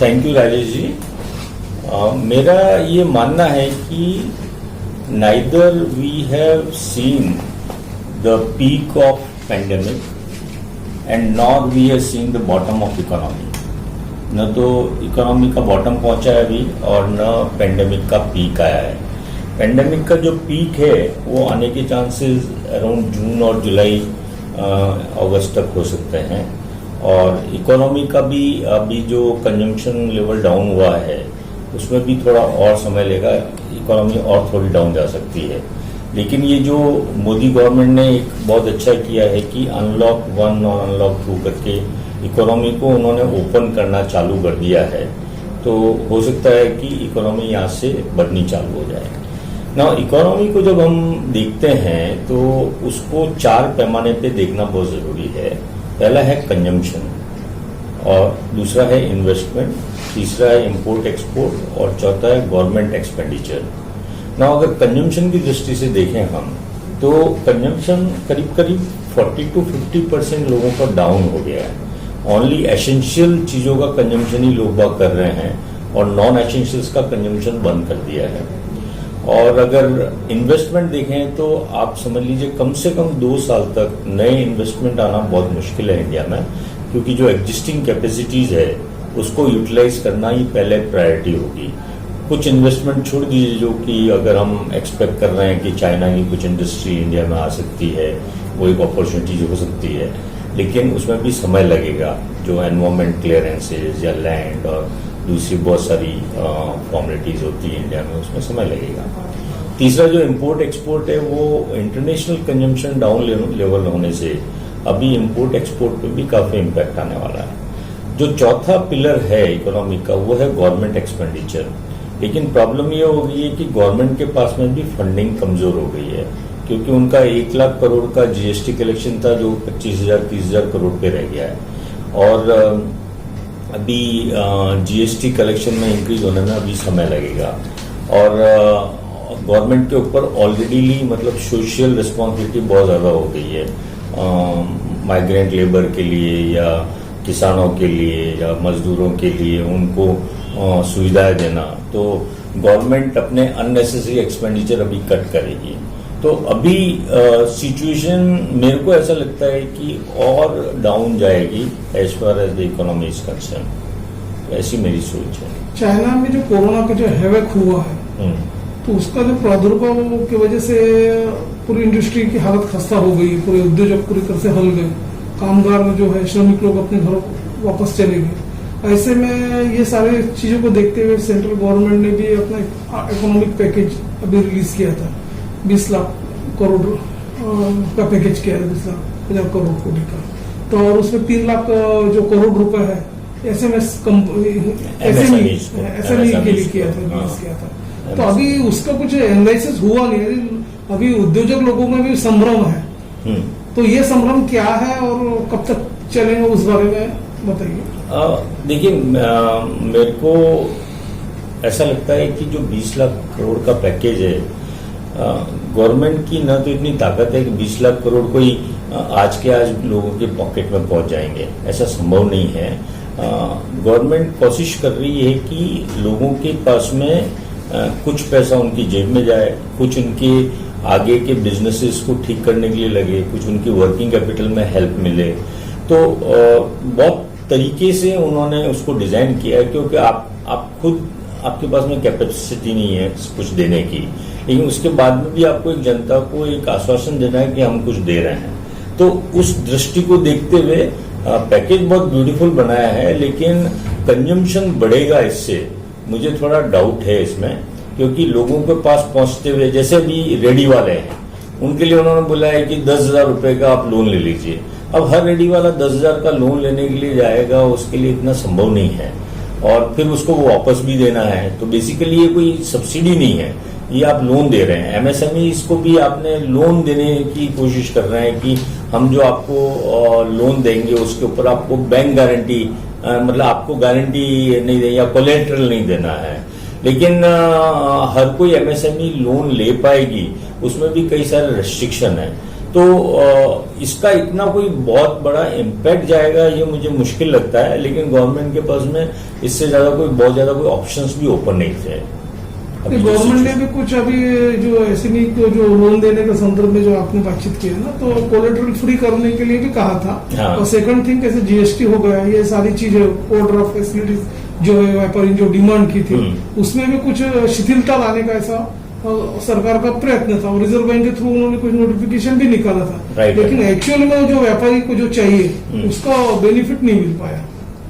Thank you Rajesh ji. मेरा ये मानना है कि neither we have seen the peak of pandemic and nor we have seen the bottom of economy. न तो इकोनॉमी का बॉटम पहुंचा है अभी और न पैंडेमिक का पीक आया है। पैंडेमिक का जो पीक है वो आने के चांसेस अराउंड जून और जुलाई अगस्त तक हो सकते हैं, और इकोनॉमी का भी अभी जो कंजम्पशन लेवल डाउन हुआ है उसमें भी थोड़ा और समय लेगा, इकोनॉमी और थोड़ी डाउन जा सकती है। लेकिन ये जो मोदी गवर्नमेंट ने एक बहुत अच्छा किया है कि अनलॉक 1 और अनलॉक 2 करके इकोनॉमी को उन्होंने ओपन करना चालू कर दिया है, तो हो सकता है कि इकोनॉमी यहाँ से बढ़नी चालू हो जाए। ना इकोनॉमी को जब हम देखते हैं तो उसको 4 पैमाने पे देखना बहुत जरूरी है। पहला है कंजम्पशन, और दूसरा है इन्वेस्टमेंट, तीसरा है इंपोर्ट एक्सपोर्ट, और चौथा है गवर्नमेंट एक्सपेंडिचर। ना अगर कंजम्पशन की दृष्टि से देखें हम तो कंजम्पशन करीब करीब 40 to 50% लोगों का डाउन हो गया है। ओनली एसेंशियल चीजों का कंजम्पशन ही लोग बाग कर रहे हैं और नॉन एसेंशियल्स का कंजम्पशन बंद कर दिया है। और अगर इन्वेस्टमेंट देखें तो आप समझ लीजिए कम से कम 2 साल तक नए इन्वेस्टमेंट आना बहुत मुश्किल है इंडिया में, क्योंकि जो एग्जिस्टिंग कैपेसिटीज है उसको यूटिलाइज करना ही पहले प्रायोरिटी होगी। कुछ इन्वेस्टमेंट छोड़ दीजिए जो कि अगर हम एक्सपेक्ट कर रहे हैं कि चाइना की कुछ इंडस्ट्री इंडिया में आ सकती है, वो एक अपॉर्चुनिटी हो सकती है, लेकिन उसमें भी समय लगेगा। जो एनवायरमेंट क्लियरेंसेज या लैंड और दूसरी बहुत सारी फॉर्मेलिटीज होती है इंडिया में, उसमें समय लगेगा। तीसरा जो इंपोर्ट एक्सपोर्ट है वो इंटरनेशनल कंजम्पशन डाउन लेवल होने से अभी इंपोर्ट एक्सपोर्ट पे भी काफी इम्पैक्ट आने वाला है। जो चौथा पिलर है इकोनॉमी का वो है गवर्नमेंट एक्सपेंडिचर। लेकिन प्रॉब्लम ये हो गई है कि गवर्नमेंट के पास में भी फंडिंग कमजोर हो गई है, क्योंकि उनका 1 लाख करोड़ का जीएसटी कलेक्शन था जो 25,000-30,000 करोड़ पे रह गया है, और अभी जीएसटी कलेक्शन में इंक्रीज होने में अभी समय लगेगा। और गवर्नमेंट के ऊपर ऑलरेडी मतलब सोशल रिस्पॉन्सिबिलिटी बहुत ज़्यादा हो गई है, माइग्रेंट लेबर के लिए या किसानों के लिए या मजदूरों के लिए उनको सुविधाएं देना। तो गवर्नमेंट अपने अननेसेसरी एक्सपेंडिचर अभी कट करेगी। तो अभी सिचुएशन मेरे को ऐसा लगता है कि और डाउन जाएगी as far as the economy is concern. ऐसी मेरी सोच है। चाइना में जो कोरोना का जो हैवक हुआ है तो उसका जो प्रादुर्भाव की वजह से पूरी इंडस्ट्री की हालत खस्ता हो गई, पूरे उद्योग पूरी तरह से हल गए, कामगार जो है श्रमिक लोग अपने घरों वापस चले गए। ऐसे में ये सारे चीजों को देखते हुए सेंट्रल गवर्नमेंट ने भी अपना इकोनॉमिक पैकेज अभी रिलीज किया था, 20 लाख करोड़ का पैकेज किया है, 20,50,000 करोड़ कोटी का। तो और उसमें 3 लाख जो करोड़ रुपए है एसएमई के लिए किया था। तो अभी उसका कुछ एनालिसिस हुआ नहीं, अभी उद्योजक लोगों में भी संभ्रम है। तो ये संभ्रम क्या है और कब तक चलेंगे उस बारे में बताइए। देखिए, मेरे को ऐसा लगता है कि जो 20 लाख करोड़ का पैकेज है, गवर्नमेंट की न तो इतनी ताकत है कि 20 लाख करोड़ कोई आज के आज लोगों के पॉकेट में पहुंच जाएंगे, ऐसा संभव नहीं है। गवर्नमेंट कोशिश कर रही है कि लोगों के पास में कुछ पैसा उनकी जेब में जाए, कुछ उनके आगे के बिजनेसेस को ठीक करने के लिए लगे, कुछ उनकी वर्किंग कैपिटल में हेल्प मिले। तो बहुत तरीके से उन्होंने उसको डिजाइन किया है, क्योंकि आप खुद आपके पास में कैपेसिटी नहीं है कुछ देने की, लेकिन उसके बाद में भी आपको एक जनता को एक आश्वासन देना है कि हम कुछ दे रहे हैं। तो उस दृष्टि को देखते हुए पैकेज बहुत ब्यूटीफुल बनाया है, लेकिन कंजम्पशन बढ़ेगा इससे मुझे थोड़ा डाउट है इसमें, क्योंकि लोगों के पास पहुंचते हुए, जैसे भी रेडी वाले हैं उनके लिए उन्होंने बोला है कि 10,000 रुपए का आप लोन ले लीजिए। अब हर रेडी वाला 10,000 का लोन लेने के लिए जाएगा, उसके लिए इतना संभव नहीं है, और फिर उसको वो वापस भी देना है। तो बेसिकली ये कोई सब्सिडी नहीं है, ये आप लोन दे रहे हैं। एमएसएमई इसको भी आपने लोन देने की कोशिश कर रहे हैं कि हम जो आपको लोन देंगे उसके ऊपर आपको बैंक गारंटी, मतलब आपको गारंटी नहीं दें या कोलेट्रल नहीं देना है। लेकिन हर कोई एमएसएमई लोन ले पाएगी, उसमें भी कई सारे रेस्ट्रिक्शन है। तो इसका इतना कोई बहुत बड़ा इम्पैक्ट जाएगा ये मुझे मुश्किल लगता है, लेकिन गवर्नमेंट के पास में इससे ज्यादा बहुत ज्यादा कोई ऑप्शंस भी ओपन नहीं थे। गवर्नमेंट ने भी कुछ अभी जो एसएमई को जो लोन देने के संदर्भ में जो आपने बातचीत की है ना, तो कोलेटरल फ्री करने के लिए भी कहा था। हाँ। और सेकंड थिंग कैसे जीएसटी हो गया, ये सारी चीजें ऑर्डर ऑफ फैसिलिटीज जो है व्यापारी जो डिमांड की थी उसमें भी कुछ शिथिलता लाने का ऐसा सरकार का प्रयत्न था, और रिजर्व बैंक के थ्रू उन्होंने कुछ नोटिफिकेशन भी निकाला था। लेकिन एक्चुअल में जो व्यापारी को जो चाहिए उसका बेनिफिट नहीं मिल पाया।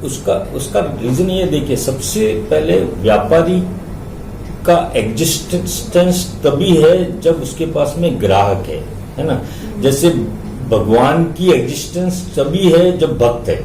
उसका रीजन ये देखिए, सबसे पहले व्यापारी का एग्जिस्टेंस तभी है जब उसके पास में ग्राहक है ना। जैसे भगवान की एग्जिस्टेंस तभी है जब भक्त है।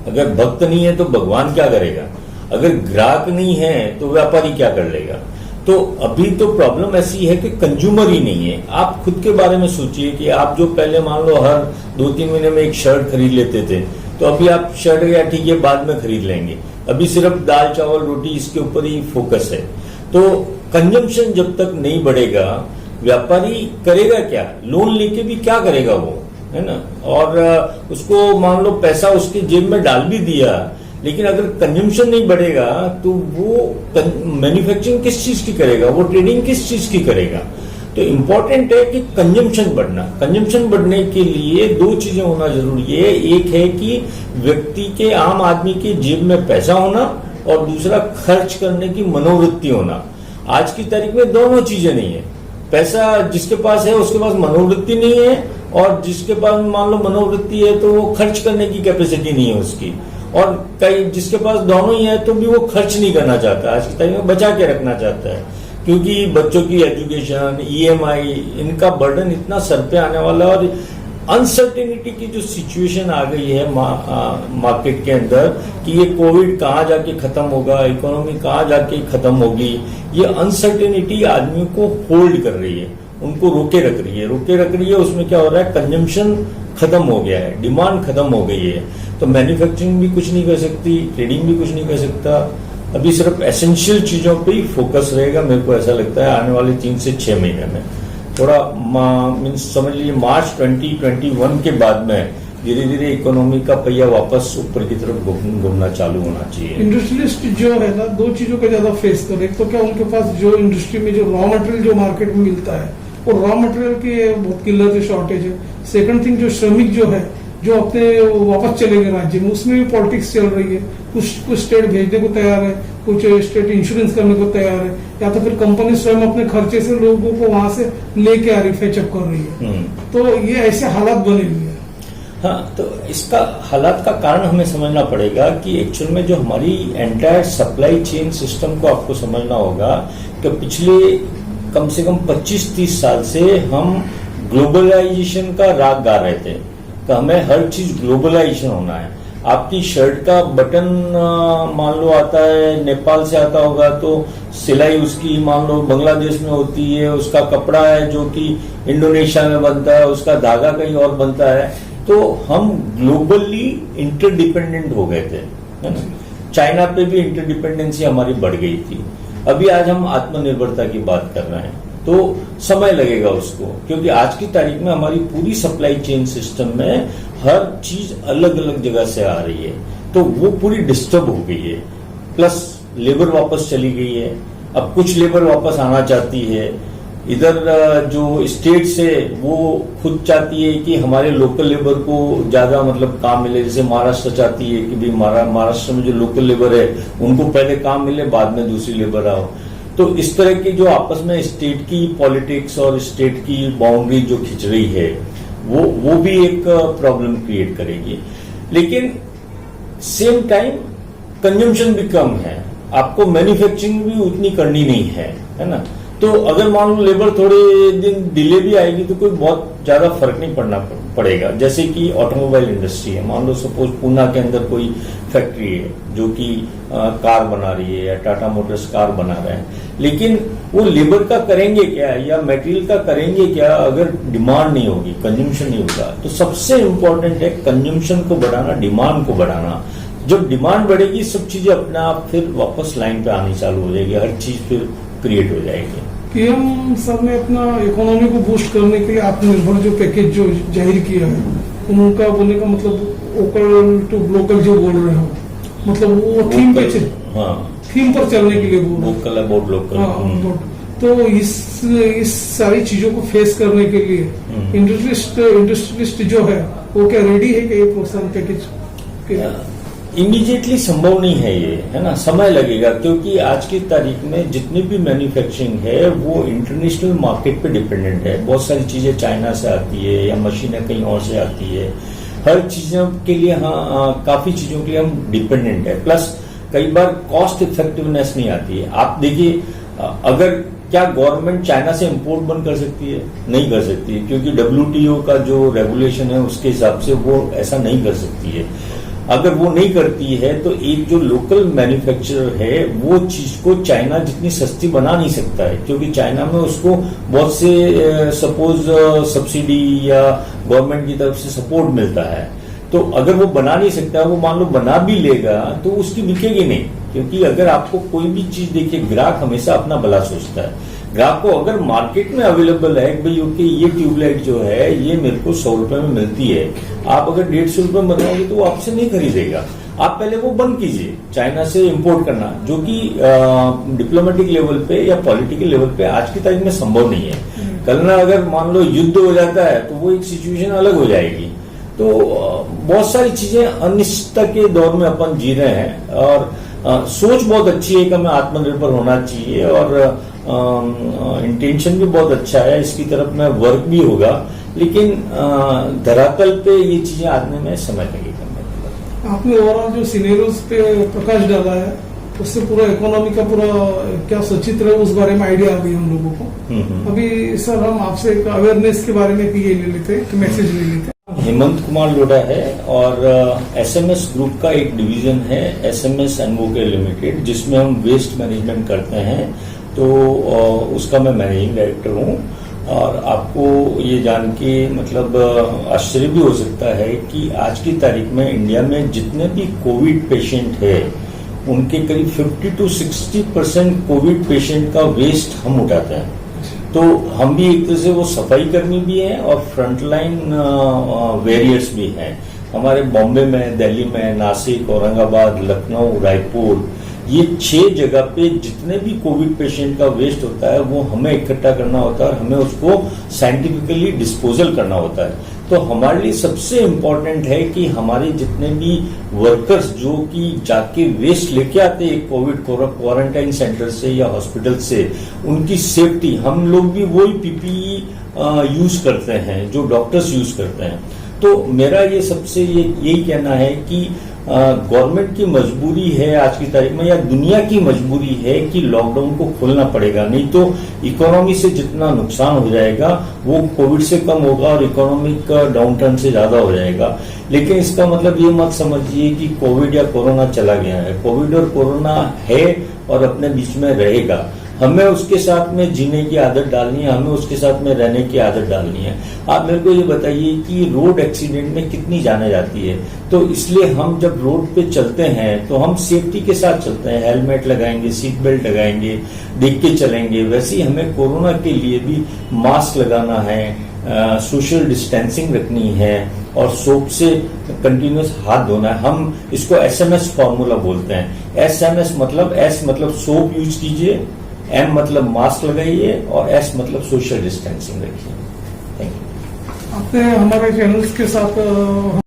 अगर भक्त नहीं है तो भगवान क्या करेगा, अगर ग्राहक नहीं है तो व्यापारी क्या कर लेगा। तो अभी तो प्रॉब्लम ऐसी है कि कंज्यूमर ही नहीं है। आप खुद के बारे में सोचिए कि आप जो पहले मान लो हर 2-3 महीने में एक शर्ट खरीद लेते थे, तो अभी आप शर्ट या ठीक है बाद में खरीद लेंगे, अभी सिर्फ दाल चावल रोटी इसके ऊपर ही फोकस है। तो कंजम्पशन जब तक नहीं बढ़ेगा, व्यापारी करेगा क्या, लोन लेके भी क्या करेगा वो, है ना। और उसको मान लो पैसा उसके जेब में डाल भी दिया, लेकिन अगर कंजम्पशन नहीं बढ़ेगा तो वो मैन्युफैक्चरिंग किस चीज की करेगा, वो ट्रेडिंग किस चीज की करेगा। तो इम्पोर्टेंट है कि कंजम्पशन बढ़ना। कंजम्पशन बढ़ने के लिए 2 चीजें होना जरूरी है। एक है कि व्यक्ति के, आम आदमी के जेब में पैसा होना, और दूसरा खर्च करने की मनोवृत्ति होना। आज की तारीख में दोनों चीजें नहीं है। पैसा जिसके पास है उसके पास मनोवृत्ति नहीं है, और जिसके पास मान लो मनोवृत्ति है तो वो खर्च करने की कैपेसिटी नहीं है उसकी। और कई जिसके पास दोनों ही है तो भी वो खर्च नहीं करना चाहता, आज की तारीख में बचा के रखना चाहता है, क्योंकि बच्चों की एजुकेशन, ईएमआई, इनका बर्डन इतना सर पे आने वाला है। और अनसर्टेनिटी की जो सिचुएशन आ गई है मार्केट के अंदर कि ये कोविड कहाँ जाके खत्म होगा, इकोनॉमी कहाँ जाके खत्म होगी, ये अनसर्टेनिटी आदमियों को होल्ड कर रही है, उनको रोके रख रही है। उसमें क्या हो रहा है, कंजम्पशन खत्म हो गया है, डिमांड खत्म हो गई है। तो मैन्युफैक्चरिंग भी कुछ नहीं कर सकती, ट्रेडिंग भी कुछ नहीं कर सकता। अभी सिर्फ एसेंशियल चीजों पे ही फोकस रहेगा, मेरे को ऐसा लगता है आने वाले 3 से 6 महीने में। थोड़ा मीन्स समझ लीजिए मार्च 2021 के बाद में धीरे धीरे इकोनॉमी का पहिया वापस ऊपर की तरफ घूमना चालू होना चाहिए। इंडस्ट्रियलिस्ट जो है ना, 2 चीजों का ज्यादा फेस कर, एक तो क्या उनके पास जो इंडस्ट्री में जो रॉ मटेरियल जो मार्केट में मिलता है, और रॉ मटेरियल की बहुत किल्लत है, शॉर्टेज है। सेकंड थिंग, जो श्रमिक जो है जो अपने वापस चले गए राज्य में, उसमें भी पॉलिटिक्स चल रही है। कुछ स्टेट भेजने को तैयार है, कुछ स्टेट इंश्योरेंस करने को तैयार है, या तो फिर कंपनी स्वयं अपने खर्चे से लोगों को वहां से लेके आ रही, फेचअप कर रही है। तो ये ऐसे हालात बने हुए हैं। हाँ, तो इसका हालात का कारण हमें समझना पड़ेगा कि एक्चुअल में जो हमारी एंटायर सप्लाई चेन सिस्टम को आपको समझना होगा कि पिछले कम से कम 25-30 साल से हम ग्लोबलाइजेशन का राग गा रहे थे कि हमें हर चीज ग्लोबलाइजेशन होना है। आपकी शर्ट का बटन मान लो आता है नेपाल से आता होगा, तो सिलाई उसकी मान लो बांग्लादेश में होती है, उसका कपड़ा है जो कि इंडोनेशिया में बनता है, उसका धागा कहीं और बनता है। तो हम ग्लोबली इंटरडिपेंडेंट हो गए थे, है ना। चाइना पे भी इंटरडिपेंडेंसी हमारी बढ़ गई थी। अभी आज हम आत्मनिर्भरता की बात कर रहे हैं, तो समय लगेगा उसको, क्योंकि आज की तारीख में हमारी पूरी सप्लाई चेन सिस्टम में हर चीज अलग अलग जगह से आ रही है, तो वो पूरी डिस्टर्ब हो गई है। प्लस लेबर वापस चली गई है, अब कुछ लेबर वापस आना चाहती है। इधर जो स्टेट से वो खुद चाहती है कि हमारे लोकल लेबर को ज्यादा मतलब काम मिले, जैसे महाराष्ट्र चाहती है कि भाई महाराष्ट्र में जो लोकल लेबर है उनको पहले काम मिले, बाद में दूसरी लेबर आओ। तो इस तरह की जो आपस में स्टेट की पॉलिटिक्स और स्टेट की बाउंड्री जो खिंच रही है, वो भी एक प्रॉब्लम क्रिएट करेगी। लेकिन सेम टाइम कंजम्पशन भी कम है, आपको मैन्युफैक्चरिंग भी उतनी करनी नहीं है ना। तो अगर मान लो लेबर थोड़े दिन डिले भी आएगी तो कोई बहुत ज्यादा फर्क नहीं पड़ेगा। जैसे कि ऑटोमोबाइल इंडस्ट्री है, मान लो सपोज पूना के अंदर कोई फैक्ट्री है जो कि कार बना रही है, या टाटा मोटर्स कार बना रहा है, लेकिन वो लेबर का करेंगे क्या या मटेरियल का करेंगे क्या अगर डिमांड नहीं होगी, कंजम्पशन नहीं होगा। तो सबसे इम्पोर्टेंट है कंजम्पशन को बढ़ाना, डिमांड को बढ़ाना। जब डिमांड बढ़ेगी सब चीजें अपने आप फिर वापस लाइन पे आनी चालू हो जाएगी, हर चीज फिर क्रिएट हो जाएगी। पीएम सर ने अपना इकोनॉमी को बूस्ट करने के लिए आत्मनिर्भर जो पैकेज जो जाहिर किया है, उनका बोलने का मतलब वोकल टू लोकल जो बोल रहे हो, मतलब वो थीम पे थीम पर चलने के लिए बोल रहे वोकल अबाउट लोकल। तो इस सारी चीजों को फेस करने के लिए इंडस्ट्रियलिस्ट जो है वो क्या रेडी है कि ये प्रोत्साहन पैकेज के? इमीडिएटली संभव नहीं है ये, है ना, समय लगेगा, क्योंकि आज की तारीख में जितनी भी मैन्युफैक्चरिंग है वो इंटरनेशनल मार्केट पे डिपेंडेंट है। बहुत सारी चीजें चाइना से आती है या मशीनें कहीं और से आती है। हर चीजों के लिए काफी चीजों के लिए हम डिपेंडेंट है। प्लस कई बार कॉस्ट इफेक्टिवनेस नहीं आती है। आप देखिए, अगर क्या गवर्नमेंट चाइना से इंपोर्ट बंद कर सकती है? नहीं कर सकती है, क्योंकि WTO का जो रेगुलेशन है उसके हिसाब से वो ऐसा नहीं कर सकती है। अगर वो नहीं करती है तो एक जो लोकल मैन्युफैक्चरर है वो चीज को चाइना जितनी सस्ती बना नहीं सकता है, क्योंकि चाइना में उसको बहुत से सपोज सब्सिडी या गवर्नमेंट की तरफ से सपोर्ट मिलता है। तो अगर वो बना नहीं सकता, वो मान लो बना भी लेगा तो उसकी बिकेगी नहीं, क्योंकि अगर आपको कोई भी चीज देखिए, ग्राहक हमेशा अपना भला सोचता है। ग्राहक को अगर मार्केट में अवेलेबल है कि भाई ओके ये ट्यूबलाइट जो है ये मेरे को 100 रुपए में मिलती है, आप अगर 150 रुपए में बनाओगे तो वो आपसे नहीं खरीदेगा। आप पहले वो बंद कीजिए चाइना से इंपोर्ट करना, जो कि डिप्लोमेटिक लेवल पे या पॉलिटिकल लेवल पे आज की तारीख में संभव नहीं है। कल ना अगर मान लो युद्ध हो जाता है तो वो एक सिचुएशन अलग हो जाएगी। तो बहुत सारी चीजें अनिश्चितता के दौर में अपन जी रहे हैं, और सोच बहुत अच्छी है कि हमें आत्मनिर्भर होना चाहिए, और इंटेंशन भी बहुत अच्छा है, इसकी तरफ में वर्क भी होगा, लेकिन धरातल पे ये चीजें आने में समय लगेगा। आपने ओवरऑल जो सिनेरियोज पे प्रकाश डाला है उससे पूरा इकोनॉमी का पूरा क्या सचित्र है उस बारे में आइडिया आ गई हम लोगों को। अभी सर हम आपसे एक अवेयरनेस के बारे में भी ये ले लेते हैं, मैसेज ले लेते हैं। हेमंत कुमार लोढ़ा है और SMS ग्रुप का एक डिवीजन है SMS एनवोके लिमिटेड, जिसमें हम वेस्ट मैनेजमेंट करते हैं। तो उसका मैं मैनेजिंग डायरेक्टर हूँ। और आपको ये जान के मतलब आश्चर्य भी हो सकता है कि आज की तारीख में इंडिया में जितने भी कोविड पेशेंट है उनके करीब 50 to 60% कोविड पेशेंट का वेस्ट हम उठाते हैं। तो हम भी एक तरह से वो सफाई कर्मी भी हैं और फ्रंटलाइन वॉरियर्स भी हैं। हमारे बॉम्बे में, दिल्ली में, नासिक, औरंगाबाद, लखनऊ, रायपुर, ये 6 जगह पे जितने भी कोविड पेशेंट का वेस्ट होता है वो हमें इकट्ठा करना होता है और हमें उसको साइंटिफिकली डिस्पोजल करना होता है। तो हमारे लिए सबसे इम्पोर्टेंट है कि हमारे जितने भी वर्कर्स जो कि जाके वेस्ट लेके आते हैं कोविड क्वारंटाइन सेंटर से या हॉस्पिटल से, उनकी सेफ्टी, हम लोग भी वही PPE यूज करते हैं जो डॉक्टर्स यूज करते हैं। तो मेरा ये सबसे यही कहना है कि गवर्नमेंट की मजबूरी है आज की तारीख में, या दुनिया की मजबूरी है कि लॉकडाउन को खोलना पड़ेगा, नहीं तो इकोनॉमी से जितना नुकसान हो जाएगा वो कोविड से कम होगा और इकोनॉमिक डाउनटर्न से ज्यादा हो जाएगा। लेकिन इसका मतलब ये मत समझिए कि कोविड या कोरोना चला गया है। कोविड और कोरोना है और अपने बीच में रहेगा। हमें उसके साथ में जीने की आदत डालनी है, हमें उसके साथ में रहने की आदत डालनी है। आप मेरे को ये बताइए कि रोड एक्सीडेंट में कितनी जाने जाती है, तो इसलिए हम जब रोड पे चलते हैं तो हम सेफ्टी के साथ चलते हैं, हेलमेट लगाएंगे, सीट बेल्ट लगाएंगे, देख के चलेंगे। वैसे ही हमें कोरोना के लिए भी मास्क लगाना है, सोशल डिस्टेंसिंग रखनी है और सोप से कंटिन्यूस हाथ धोना है। हम इसको SMS फॉर्मूला बोलते हैं। SMS मतलब S मतलब सोप यूज कीजिए, M मतलब मास्क लगाइए और S मतलब सोशल डिस्टेंसिंग रखिए। Thank you. आपने हमारे चैनल्स के साथ